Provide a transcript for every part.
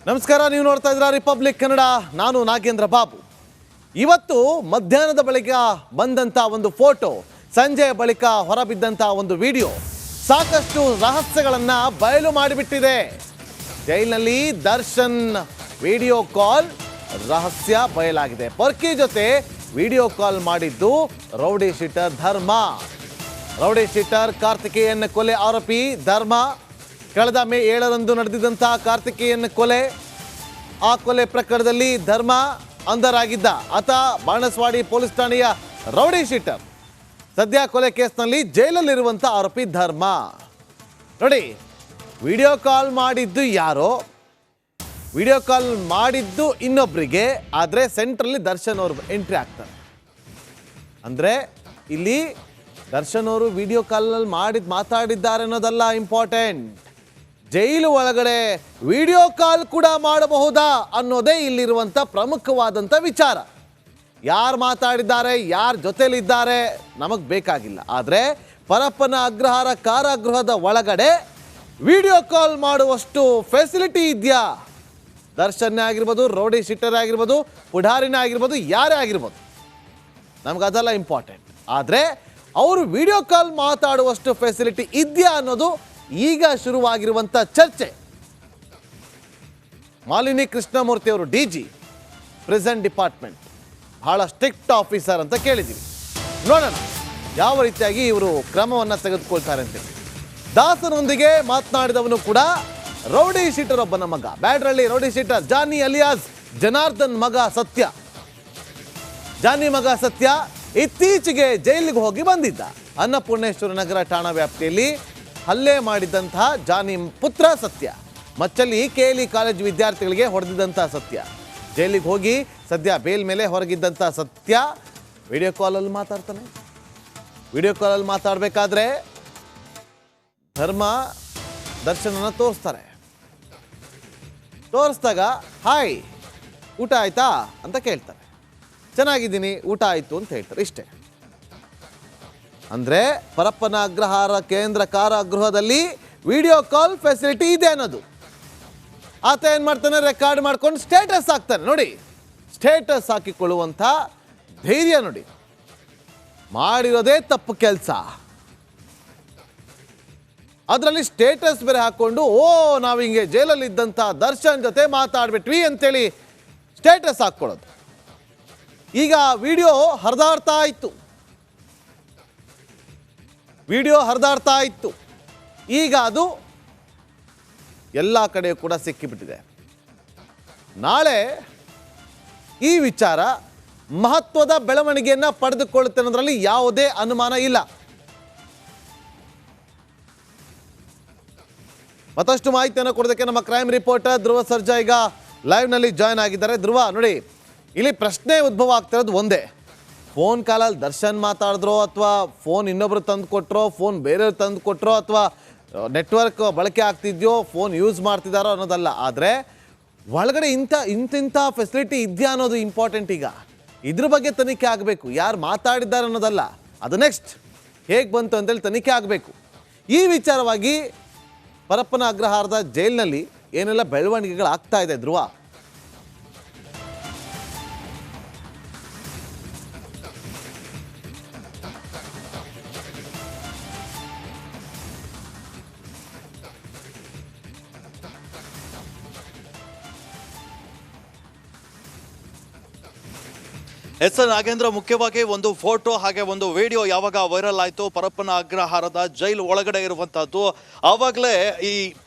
ನಮಸ್ಕಾರ, ನೀವು ನೋಡ್ತಾ ಇದ್ದೀರಾ ರಿಪಬ್ಲಿಕ್ ಕನ್ನಡ. ನಾನು ನಾಗೇಂದ್ರ ಬಾಬು. ಇವತ್ತು ಮಧ್ಯಾಹ್ನದ ಬಳಿಕ ಬಂದಂಥ ಒಂದು ಫೋಟೋ, ಸಂಜೆ ಬಳಿಕ ಹೊರಬಿದ್ದಂಥ ಒಂದು ವಿಡಿಯೋ ಸಾಕಷ್ಟು ರಹಸ್ಯಗಳನ್ನು ಬಯಲು ಮಾಡಿಬಿಟ್ಟಿದೆ. ಜೈಲಿನಲ್ಲಿ ದರ್ಶನ್ ವಿಡಿಯೋ ಕಾಲ್ ರಹಸ್ಯ ಬಯಲಾಗಿದೆ. ಪೊರ್ಕಿ ಜೊತೆ ವಿಡಿಯೋ ಕಾಲ್ ಮಾಡಿದ್ದು ರೌಡಿ ಶೀಟರ್ ಧರ್ಮ. ರೌಡಿ ಶೀಟರ್ ಕಾರ್ತಿಕೇಯನ್ ಕೊಲೆ ಆರೋಪಿ ಧರ್ಮ. ಕಳೆದ ಮೇ 7ರಂದು ನಡೆದಿದ್ದಂಥ ಕಾರ್ತಿಕೇಯನ್ ಕೊಲೆ, ಆ ಕೊಲೆ ಪ್ರಕರಣದಲ್ಲಿ ಧರ್ಮ ಅಂಧರಾಗಿದ್ದ ಆತ ಬಾಣಸ್ವಾಡಿ ಪೊಲೀಸ್ ಠಾಣೆಯ ರೌಡಿ ಶೀಟರ್. ಸದ್ಯ ಕೊಲೆ ಕೇಸ್ನಲ್ಲಿ ಜೈಲಲ್ಲಿರುವಂಥ ಆರೋಪಿ ಧರ್ಮ. ನೋಡಿ, ವಿಡಿಯೋ ಕಾಲ್ ಮಾಡಿದ್ದು ಯಾರೋ, ವಿಡಿಯೋ ಕಾಲ್ ಮಾಡಿದ್ದು ಇನ್ನೊಬ್ಬರಿಗೆ, ಆದರೆ ಸೆಂಟ್ರಲ್ಲಿ ದರ್ಶನ್ ಅವರು ಎಂಟ್ರಿ ಆಗ್ತಾರೆ. ಅಂದರೆ ಇಲ್ಲಿ ದರ್ಶನ್ ಅವರು ವಿಡಿಯೋ ಕಾಲ್ನಲ್ಲಿ ಮಾತಾಡಿದ್ದಾರೆ ಅನ್ನೋದಲ್ಲ ಇಂಪಾರ್ಟೆಂಟ್, ಜೈಲು ಒಳಗಡೆ ವಿಡಿಯೋ ಕಾಲ್ ಕೂಡ ಮಾಡಬಹುದಾ ಅನ್ನೋದೇ ಇಲ್ಲಿರುವಂಥ ಪ್ರಮುಖವಾದಂಥ ವಿಚಾರ. ಯಾರು ಮಾತಾಡಿದ್ದಾರೆ, ಯಾರ ಜೊತೆಲಿದ್ದಾರೆ ನಮಗೆ ಬೇಕಾಗಿಲ್ಲ, ಆದರೆ ಪರಪ್ಪನ ಅಗ್ರಹಾರ ಕಾರಾಗೃಹದ ಒಳಗಡೆ ವಿಡಿಯೋ ಕಾಲ್ ಮಾಡುವಷ್ಟು ಫೆಸಿಲಿಟಿ ಇದೆಯಾ? ದರ್ಶನ್ ಆಗಿರ್ಬೋದು, ರೌಡಿ ಶೀಟರ್ ಆಗಿರ್ಬೋದು, ಪುಢಾರಿನೇ ಆಗಿರ್ಬೋದು, ಯಾರೇ ಆಗಿರ್ಬೋದು, ನಮ್ಗೆ ಅದೆಲ್ಲ ಇಂಪಾರ್ಟೆಂಟ್. ಆದರೆ ಅವರು ವಿಡಿಯೋ ಕಾಲ್ ಮಾತಾಡುವಷ್ಟು ಫೆಸಿಲಿಟಿ ಇದೆಯಾ ಅನ್ನೋದು ಈಗ ಶುರುವಾಗಿರುವಂಥ ಚರ್ಚೆ. ಮಾಲಿನಿ ಕೃಷ್ಣಮೂರ್ತಿ ಅವರು DG ಪ್ರಿಸನ್ ಡಿಪಾರ್ಟ್ಮೆಂಟ್, ಬಹಳ ಸ್ಟ್ರಿಕ್ಟ್ ಆಫೀಸರ್ ಅಂತ ಕೇಳಿದ್ದೀವಿ. ನೋಡೋಣ ಯಾವ ರೀತಿಯಾಗಿ ಇವರು ಕ್ರಮವನ್ನು ತೆಗೆದುಕೊಳ್ತಾರೆ ಅಂತೇಳಿ. ದಾಸನೊಂದಿಗೆ ಮಾತನಾಡಿದವನು ಕೂಡ ರೌಡಿ ಶೀಟರ್ ಒಬ್ಬನ ಮಗ, ಬ್ಯಾಡ್ರಳ್ಳಿ ರೌಡಿ ಶೀಟರ್ ಜಾನಿ ಅಲಿಯಾಸ್ ಜನಾರ್ದನ್ ಮಗ ಸತ್ಯ. ಜಾನಿ ಮಗ ಸತ್ಯ ಇತ್ತೀಚೆಗೆ ಜೈಲಿಗೆ ಹೋಗಿ ಬಂದಿದ್ದ. ಅನ್ನಪೂರ್ಣೇಶ್ವರ ನಗರ ಠಾಣಾ ವ್ಯಾಪ್ತಿಯಲ್ಲಿ ಹಲ್ಲೆ ಮಾಡಿದಂತಹ ಜಾನಿ ಪುತ್ರ ಸತ್ಯ. ಮಚ್ಚಲ್ಲಿ KLE ಕಾಲೇಜು ವಿದ್ಯಾರ್ಥಿಗಳಿಗೆ ಹೊಡೆದಿದ್ದಂಥ ಸತ್ಯ ಜೈಲಿಗೆ ಹೋಗಿ ಸದ್ಯ ಬೇಲ್ ಮೇಲೆ ಹೊರಗಿದ್ದಂಥ ಸತ್ಯ ವಿಡಿಯೋ ಕಾಲಲ್ಲಿ ಮಾತಾಡ್ತಾನೆ. ವಿಡಿಯೋ ಕಾಲಲ್ಲಿ ಮಾತಾಡಬೇಕಾದ್ರೆ ಧರ್ಮ ದರ್ಶನನ ತೋರಿಸ್ತಾರೆ. ತೋರಿಸಿದಾಗ ಹಾಯ್ ಊಟ ಆಯ್ತಾ ಅಂತ ಕೇಳ್ತಾರೆ. ಚೆನ್ನಾಗಿದ್ದೀನಿ, ಊಟ ಆಯಿತು ಅಂತ ಹೇಳ್ತಾರೆ. ಇಷ್ಟೇ. ಅಂದರೆ ಪರಪ್ಪನ ಅಗ್ರಹಾರ ಕೇಂದ್ರ ಕಾರಾಗೃಹದಲ್ಲಿ ವಿಡಿಯೋ ಕಾಲ್ ಫೆಸಿಲಿಟಿ ಇದೆ ಅನ್ನೋದು. ಆತ ಏನು ಮಾಡ್ತಾನೆ, ರೆಕಾರ್ಡ್ ಮಾಡ್ಕೊಂಡು ಸ್ಟೇಟಸ್ ಹಾಕ್ತಾನೆ. ನೋಡಿ, ಸ್ಟೇಟಸ್ ಹಾಕಿಕೊಳ್ಳುವಂಥ ಧೈರ್ಯ ನೋಡಿ, ಮಾಡಿರೋದೇ ತಪ್ಪು ಕೆಲಸ. ಅದರಲ್ಲಿ ಸ್ಟೇಟಸ್ ಬೇರೆ ಹಾಕ್ಕೊಂಡು ನಾವು ಹಿಂಗೆ ಜೈಲಲ್ಲಿ ಇದ್ದಂಥ ದರ್ಶನ್ ಜೊತೆ ಮಾತಾಡ್ಬಿಟ್ವಿ ಅಂತೇಳಿ ಸ್ಟೇಟಸ್ ಹಾಕ್ಕೊಳ್ಳೋದು. ಈಗ ವಿಡಿಯೋ ಹರಿದಾಡ್ತಾ ಇತ್ತು, ವಿಡಿಯೋ ಹರಿದಾಡ್ತಾ ಇತ್ತು. ಈಗ ಅದು ಎಲ್ಲ ಕಡೆ ಕೂಡ ಸಿಕ್ಕಿಬಿಟ್ಟಿದೆ. ನಾಳೆ ಈ ವಿಚಾರ ಮಹತ್ವದ ಬೆಳವಣಿಗೆಯನ್ನು ಪಡೆದುಕೊಳ್ಳುತ್ತೆ ಅನ್ನೋದ್ರಲ್ಲಿ ಯಾವುದೇ ಅನುಮಾನ ಇಲ್ಲ. ಮತ್ತಷ್ಟು ಮಾಹಿತಿಯನ್ನು ಕೊಡೋದಕ್ಕೆ ನಮ್ಮ ಕ್ರೈಮ್ ರಿಪೋರ್ಟರ್ ಧ್ರುವ ಸರ್ಜಾ ಈಗ ಲೈವ್ನಲ್ಲಿ ಜಾಯ್ನ್ ಆಗಿದ್ದಾರೆ. ಧ್ರುವ, ನೋಡಿ, ಇಲ್ಲಿ ಪ್ರಶ್ನೆ ಉದ್ಭವ ಆಗ್ತಿರೋದು ಒಂದೇ, ಫೋನ್ ಕಾಲಲ್ಲಿ ದರ್ಶನ್ ಮಾತಾಡಿದ್ರೋ ಅಥವಾ ಫೋನ್ ಇನ್ನೊಬ್ರು ತಂದು ಕೊಟ್ಟರೋ, ಫೋನ್ ಬೇರೆಯವ್ರು ತಂದು ಕೊಟ್ಟರೋ, ಅಥವಾ ನೆಟ್ವರ್ಕ್ ಬಳಕೆ ಆಗ್ತಿದ್ಯೋ, ಫೋನ್ ಯೂಸ್ ಮಾಡ್ತಿದ್ದಾರೋ ಅನ್ನೋದಲ್ಲ. ಆದರೆ ಒಳಗಡೆ ಇಂಥ ಫೆಸಿಲಿಟಿ ಇದೆಯಾ ಅನ್ನೋದು ಇಂಪಾರ್ಟೆಂಟ್. ಈಗ ಇದ್ರ ಬಗ್ಗೆ ತನಿಖೆ ಆಗಬೇಕು. ಯಾರು ಮಾತಾಡಿದ್ದಾರೆ ಅನ್ನೋದಲ್ಲ, ಅದು ನೆಕ್ಸ್ಟ್ ಹೇಗೆ ಬಂತು ಅಂತೇಳಿ ತನಿಖೆ ಆಗಬೇಕು. ಈ ವಿಚಾರವಾಗಿ ಪರಪ್ಪನ ಅಗ್ರಹಾರದ ಜೈಲಿನಲ್ಲಿ ಏನೆಲ್ಲ ಬೆಳವಣಿಗೆಗಳಾಗ್ತಾ ಇದೆ ಧ್ರುವ? ಎಸ್ ನಾಗೇಂದ್ರ, ಮುಖ್ಯವಾಗಿ ಒಂದು ಫೋಟೋ ಹಾಗೆ ಒಂದು ವಿಡಿಯೋ ಯಾವಾಗ ವೈರಲ್ ಆಯಿತು ಪರಪ್ಪನ ಅಗ್ರಹಾರದ ಜೈಲು ಒಳಗಡೆ ಇರುವಂತಹದ್ದು, ಆವಾಗಲೇ ಈ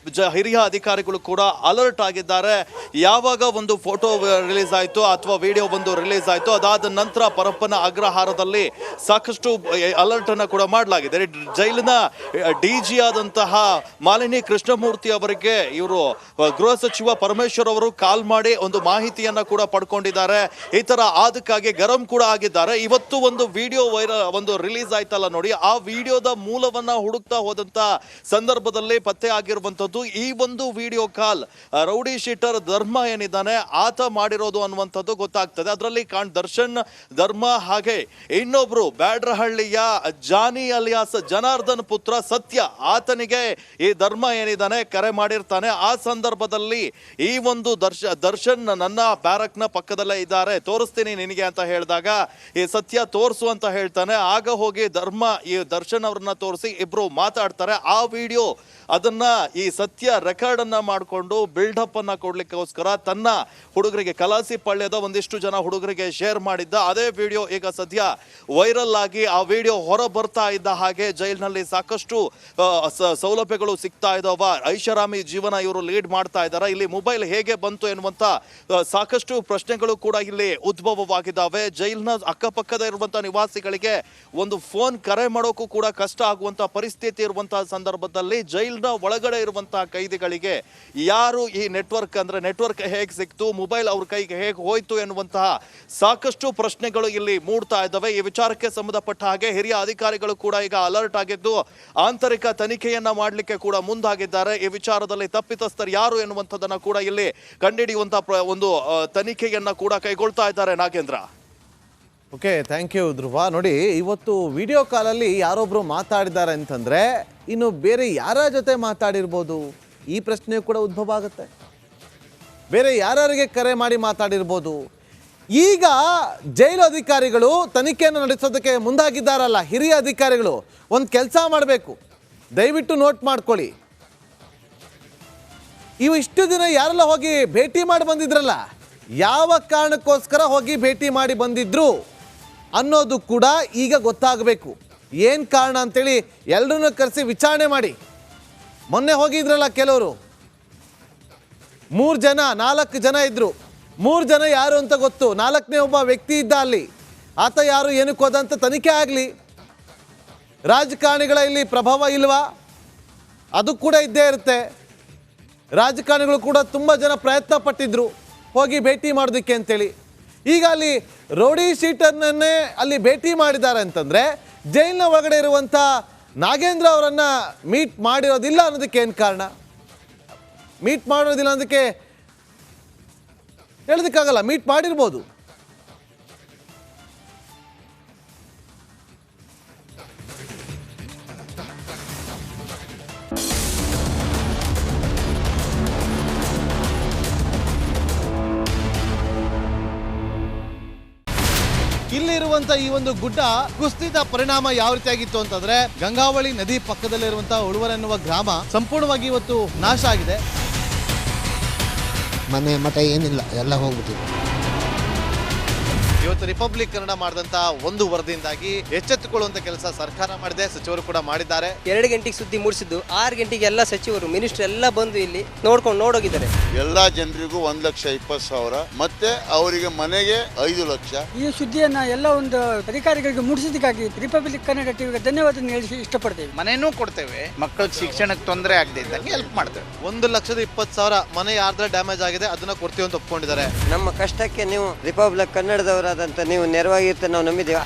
ಹಿರಿಯ ಅಧಿಕಾರಿಗಳು ಕೂಡ ಅಲರ್ಟ್ ಆಗಿದ್ದಾರೆ. ಯಾವಾಗ ಒಂದು ಫೋಟೋ ರಿಲೀಸ್ ಆಯಿತು ಅಥವಾ ವಿಡಿಯೋ ಒಂದು ರಿಲೀಸ್ ಆಯಿತು, ಅದಾದ ನಂತರ ಪರಪ್ಪನ ಅಗ್ರಹಾರದಲ್ಲಿ ಸಾಕಷ್ಟು ಅಲರ್ಟ್ ಅನ್ನು ಕೂಡ ಮಾಡಲಾಗಿದೆ. ಜೈಲಿನ DG ಆದಂತಹ ಮಾಲಿನಿ ಕೃಷ್ಣಮೂರ್ತಿ ಅವರಿಗೆ ಇವರು ಗೃಹ ಸಚಿವ ಪರಮೇಶ್ವರ್ ಅವರು ಕಾಲ್ ಮಾಡಿ ಒಂದು ಮಾಹಿತಿಯನ್ನ ಕೂಡ ಪಡ್ಕೊಂಡಿದ್ದಾರೆ. ಈ ತರ ಅದಕ್ಕಾಗಿ ಗರಂ ಕೂಡ ಆಗಿದ್ದಾರೆ. ಇವತ್ತು ಒಂದು ವಿಡಿಯೋ ಒಂದು ರಿಲೀಸ್ ಆಯ್ತಲ್ಲ ನೋಡಿ, ಆ ವಿಡಿಯೋದ ಮೂಲವನ್ನ ಹುಡುಕ್ತಾ ಹೋದಂತ ಸಂದರ್ಭದಲ್ಲಿ ಪತ್ತೆ ಆಗಿರುವಂತದ್ದು ಈ ಒಂದು ವಿಡಿಯೋ ಕಾಲ್ ರೌಡಿ ಶೀಟರ್ ಧರ್ಮ ಏನಿದ್ದಾನೆ ಆತ ಮಾಡಿರೋದು ಅನ್ನುವಂಥದ್ದು ಗೊತ್ತಾಗ್ತದೆ. ಅದರಲ್ಲಿ ದರ್ಶನ್, ಧರ್ಮ ಹಾಗೆ ಇನ್ನೊಬ್ರು ಬ್ಯಾಡ್ರಹಳ್ಳಿಯ ಜಾನಿ ಅಲಿಯಾಸ್ ಜನಾರ್ದನ್ ಪುತ್ರ ಸತ್ಯ, ಆತನಿಗೆ ಈ ಧರ್ಮ ಏನಿದ್ದಾನೆ ಕರೆ ಮಾಡಿರ್ತಾನೆ. ಆ ಸಂದರ್ಭದಲ್ಲಿ ಈ ಒಂದು ದರ್ಶನ್ ನನ್ನ ಬ್ಯಾರಕ್ನ ಪಕ್ಕದಲ್ಲೇ ಇದ್ದಾರೆ, ತೋರಿಸ್ತೀನಿ ನಿನಗೆ ಅಂತ ಹೇಳಿದಾಗ ಈ ಸತ್ಯ ತೋರಿಸು ಅಂತ ಹೇಳ್ತಾನೆ. ಆಗ ಹೋಗಿ ಧರ್ಮ ಈ ದರ್ಶನ್ ಅವ್ರನ್ನ ತೋರಿಸಿ ಇಬ್ರು ಮಾತಾಡ್ತಾರೆ. ಆ ವಿಡಿಯೋ ಅದನ್ನ ಈ ಸತ್ಯ ರೆಕಾರ್ಡ್ ಅನ್ನ ಮಾಡಿಕೊಂಡು ಬಿಲ್ಡಪ್ ಅನ್ನ ಕೊಡ್ಲಿಕ್ಕೋಸ್ಕರ ತನ್ನ ಹುಡುಗರಿಗೆ, ಕಲಾಸಿ ಪಾಳ್ಯದ ಒಂದಿಷ್ಟು ಜನ ಹುಡುಗರಿಗೆ ಶೇರ್ ಮಾಡಿದ್ದ. ಅದೇ ವಿಡಿಯೋ ಈಗ ಸದ್ಯ ವೈರಲ್ ಆಗಿ ಆ ವಿಡಿಯೋ ಹೊರ ಬರ್ತಾ ಇದ್ದ ಹಾಗೆ ಜೈಲಿನಲ್ಲಿ ಸಾಕಷ್ಟು ಸೌಲಭ್ಯಗಳು ಸಿಗ್ತಾ ಇದಾವ. ಐಷಾರಾಮಿ ಜೀವನ ಇವರು ಲೀಡ್ ಮಾಡ್ತಾ ಇದ್ದಾರೆ. ಇಲ್ಲಿ ಮೊಬೈಲ್ ಹೇಗೆ ಬಂತು ಎನ್ನುವಂತ ಸಾಕಷ್ಟು ಪ್ರಶ್ನೆಗಳು ಕೂಡ ಇಲ್ಲಿ ಉದ್ಭವವಾಗಿದ್ದಾವೆ. ಜೈಲಿನ ಅಕ್ಕಪಕ್ಕದ ಇರುವಂತಹ ನಿವಾಸಿಗಳಿಗೆ ಒಂದು ಫೋನ್ ಕರೆ ಮಾಡೋಕ್ಕೂ ಕೂಡ ಕಷ್ಟ ಆಗುವಂತ ಪರಿಸ್ಥಿತಿ ಇರುವಂತಹ ಸಂದರ್ಭದಲ್ಲಿ ಜೈಲಿನ ಒಳಗಡೆ ಇರುವಂತಹ ಕೈದಿಗಳಿಗೆ ಯಾರು ಈ ನೆಟ್ವರ್ಕ್ ಅಂದ್ರೆ ನೆಟ್ವರ್ಕ್ ಹೇಗೆ ಸಿಕ್ತು, ಮೊಬೈಲ್ ಅವ್ರ ಕೈಗೆ ಹೇಗೆ ಹೋಯ್ತು ಎನ್ನುವಂತಹ ಸಾಕಷ್ಟು ಪ್ರಶ್ನೆಗಳು ಇಲ್ಲಿ ಮೂಡ್ತಾ ಇದ್ದಾವೆ. ಈ ವಿಚಾರಕ್ಕೆ ಸಂಬಂಧಪಟ್ಟ ಹಾಗೆ ಹಿರಿಯ ಅಧಿಕಾರಿಗಳು ಕೂಡ ಈಗ ಅಲರ್ಟ್ ಆಗಿದ್ದು ಆಂತರಿಕ ತನಿಖೆಯನ್ನ ಮಾಡಲಿಕ್ಕೆ ಕೂಡ ಮುಂದಾಗಿದ್ದಾರೆ. ಈ ವಿಚಾರದಲ್ಲಿ ತಪ್ಪಿತಸ್ಥರು ಯಾರು ಎನ್ನುವಂಥದ್ದನ್ನ ಕೂಡ ಇಲ್ಲಿ ಕಂಡುಹಿಡಿಯುವಂತಹ ಒಂದು ತನಿಖೆಯನ್ನ ಕೂಡ ಕೈಗೊಳ್ತಾ ಇದ್ದಾರೆ. ನಾಗೇಂದ್ರ, ಓಕೆ, ಥ್ಯಾಂಕ್ ಯು ಧ್ರುವ. ನೋಡಿ, ಇವತ್ತು ವಿಡಿಯೋ ಕಾಲಲ್ಲಿ ಯಾರೊಬ್ರು ಮಾತಾಡಿದ್ದಾರೆ ಅಂತಂದ್ರೆ ಇನ್ನು ಬೇರೆ ಯಾರ ಜೊತೆ ಮಾತಾಡಿರ್ಬೋದು ಈ ಪ್ರಶ್ನೆ ಕೂಡ ಉದ್ಭವ ಆಗುತ್ತೆ. ಬೇರೆ ಯಾರಿಗೆ ಕರೆ ಮಾಡಿ ಮಾತಾಡಿರ್ಬೋದು. ಈಗ ಜೈಲು ಅಧಿಕಾರಿಗಳು ತನಿಖೆಯನ್ನು ನಡೆಸೋದಕ್ಕೆ ಮುಂದಾಗಿದ್ದಾರಲ್ಲ, ಹಿರಿಯ ಅಧಿಕಾರಿಗಳು ಒಂದು ಕೆಲಸ ಮಾಡಬೇಕು, ದಯವಿಟ್ಟು ನೋಟ್ ಮಾಡ್ಕೊಳ್ಳಿ. ಇಷ್ಟು ದಿನ ಯಾರೆಲ್ಲ ಹೋಗಿ ಭೇಟಿ ಮಾಡಿ ಬಂದಿದ್ರಲ್ಲ, ಯಾವ ಕಾರಣಕ್ಕೋಸ್ಕರ ಹೋಗಿ ಭೇಟಿ ಮಾಡಿ ಬಂದಿದ್ರು ಅನ್ನೋದು ಕೂಡ ಈಗ ಗೊತ್ತಾಗಬೇಕು. ಏನು ಕಾರಣ ಅಂತೇಳಿ ಎಲ್ಲರನ್ನೂ ಕರೆಸಿ ವಿಚಾರಣೆ ಮಾಡಿ. ಮೊನ್ನೆ ಹೋಗಿದ್ರಲ್ಲ ಕೆಲವರು, 3 ಜನ 4 ಜನ ಇದ್ರು. 3 ಜನ ಯಾರು ಅಂತ ಗೊತ್ತು, 4ನೇ ಒಬ್ಬ ವ್ಯಕ್ತಿ ಇದ್ದ ಅಲ್ಲಿ. ಆತ ಯಾರು, ಏನಕ್ಕೆ ಹೋದಂತ ತನಿಖೆ ಆಗಲಿ. ರಾಜಕಾರಣಿಗಳ ಇಲ್ಲಿ ಪ್ರಭಾವ ಇಲ್ವಾ, ಅದು ಕೂಡ ಇದ್ದೇ ಇರುತ್ತೆ. ರಾಜಕಾರಣಿಗಳು ಕೂಡ ತುಂಬ ಜನ ಪ್ರಯತ್ನ ಪಟ್ಟಿದ್ರು ಹೋಗಿ ಭೇಟಿ ಮಾಡೋದಕ್ಕೆ ಅಂತೇಳಿ. ಈಗ ಅಲ್ಲಿ ರೌಡಿ ಶೀಟರ್ನನ್ನೇ ಅಲ್ಲಿ ಭೇಟಿ ಮಾಡಿದ್ದಾರೆ ಅಂತಂದರೆ ಜೈಲಿನ ಒಳಗಡೆ ಇರುವಂಥ ನಾಗೇಂದ್ರ ಅವರನ್ನು ಮೀಟ್ ಮಾಡಿರೋದಿಲ್ಲ ಅನ್ನೋದಕ್ಕೆ ಏನು ಕಾರಣ? ಮೀಟ್ ಮಾಡಿರೋದಿಲ್ಲ ಅನ್ನೋದಕ್ಕೆ ಹೇಳೋದಕ್ಕಾಗಲ್ಲ, ಮೀಟ್ ಮಾಡಿರ್ಬೋದು. ಇಲ್ಲಿರುವಂತ ಈ ಒಂದು ಗುಡ್ಡ ಕುಸಿದ ಪರಿಣಾಮ ಯಾವ ರೀತಿಯಾಗಿತ್ತು ಅಂತಂದ್ರೆ, ಗಂಗಾವಳಿ ನದಿ ಪಕ್ಕದಲ್ಲಿರುವಂತಹ ಉಳುವರ್ ಎನ್ನುವ ಗ್ರಾಮ ಸಂಪೂರ್ಣವಾಗಿ ಇವತ್ತು ನಾಶ ಆಗಿದೆ. ಮನೆ ಮಠ ಏನಿಲ್ಲ, ಎಲ್ಲ ಹೋಗ್ಬಿಟ್ಟಿದೆ. ಇವತ್ತು ರಿಪಬ್ಲಿಕ್ ಕನ್ನಡ ಮಾಡಿದಂತ ಒಂದು ವರದಿಯಿಂದಾಗಿ ಎಚ್ಚೆತ್ತುಕೊಳ್ಳುವಂತ ಕೆಲಸ ಸರ್ಕಾರ ಮಾಡಿದೆ, ಸಚಿವರು ಕೂಡ ಮಾಡಿದ್ದಾರೆ. 2 ಗಂಟೆಗೆ ಸುದ್ದಿ ಮೂಡಿಸಿದ್ದು 6 ಗಂಟೆಗೆ ಎಲ್ಲ ಸಚಿವರು ಮಿನಿಸ್ಟರ್ ಎಲ್ಲ ಬಂದು ಇಲ್ಲಿ ನೋಡೋಗಿದ್ದಾರೆ. ಎಲ್ಲಾ ಜನರಿಗೂ 1,20,000 ಮತ್ತೆ ಅವರಿಗೆ ಮನೆಗೆ 5 ಲಕ್ಷ. ಈ ಸುದ್ದಿಯನ್ನ ಎಲ್ಲ ಒಂದು ಅಧಿಕಾರಿಗಳಿಗೆ ಮೂಡಿಸಿದ್ದಕ್ಕಾಗಿ ರಿಪಬ್ಲಿಕ್ ಕನ್ನಡ ಟಿವಿಗೆ ಧನ್ಯವಾದ ಹೇಳಿ ಇಷ್ಟಪಡ್ತೇವೆ. ಮನೆನೂ ಕೊಡ್ತೇವೆ, ಮಕ್ಕಳಿಗೆ ಶಿಕ್ಷಣಕ್ಕೆ ತೊಂದರೆ ಆಗದೆ ಇದ್ದಂಗೆ ಹೆಲ್ಪ್ ಮಾಡ್ತೇವೆ. 1,20,000 ಮನೆ ಯಾರ್ದ್ರ ಡ್ಯಾಮೇಜ್ ಆಗಿದೆ ಅದನ್ನ ಕೊಡ್ತೀವಿ ಅಂತ ಒಪ್ಕೊಂಡಿದ್ದಾರೆ. ನಮ್ಮ ಕಷ್ಟಕ್ಕೆ ನೀವು ರಿಪಬ್ಲಿಕ್ ಕನ್ನಡದವರಾದಂತ ನೀವು ನೆರವಾಗಿರ್ತೀವಿ ನಾವು ನಂಬಿದ್ದೀವಿ.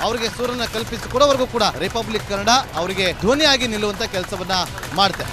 ಅವರಿಗೆ ಸೂರನ್ನ ಕಲ್ಪಿಸಿಕೊಡೋವರೆಗೂ ಕೂಡ ರಿಪಬ್ಲಿಕ್ ಕನ್ನಡ ಅವರಿಗೆ ಧ್ವನಿಯಾಗಿ ನಿಲ್ಲುವಂತ ಕೆಲಸವನ್ನ ಮಾಡ್ತೇವೆ.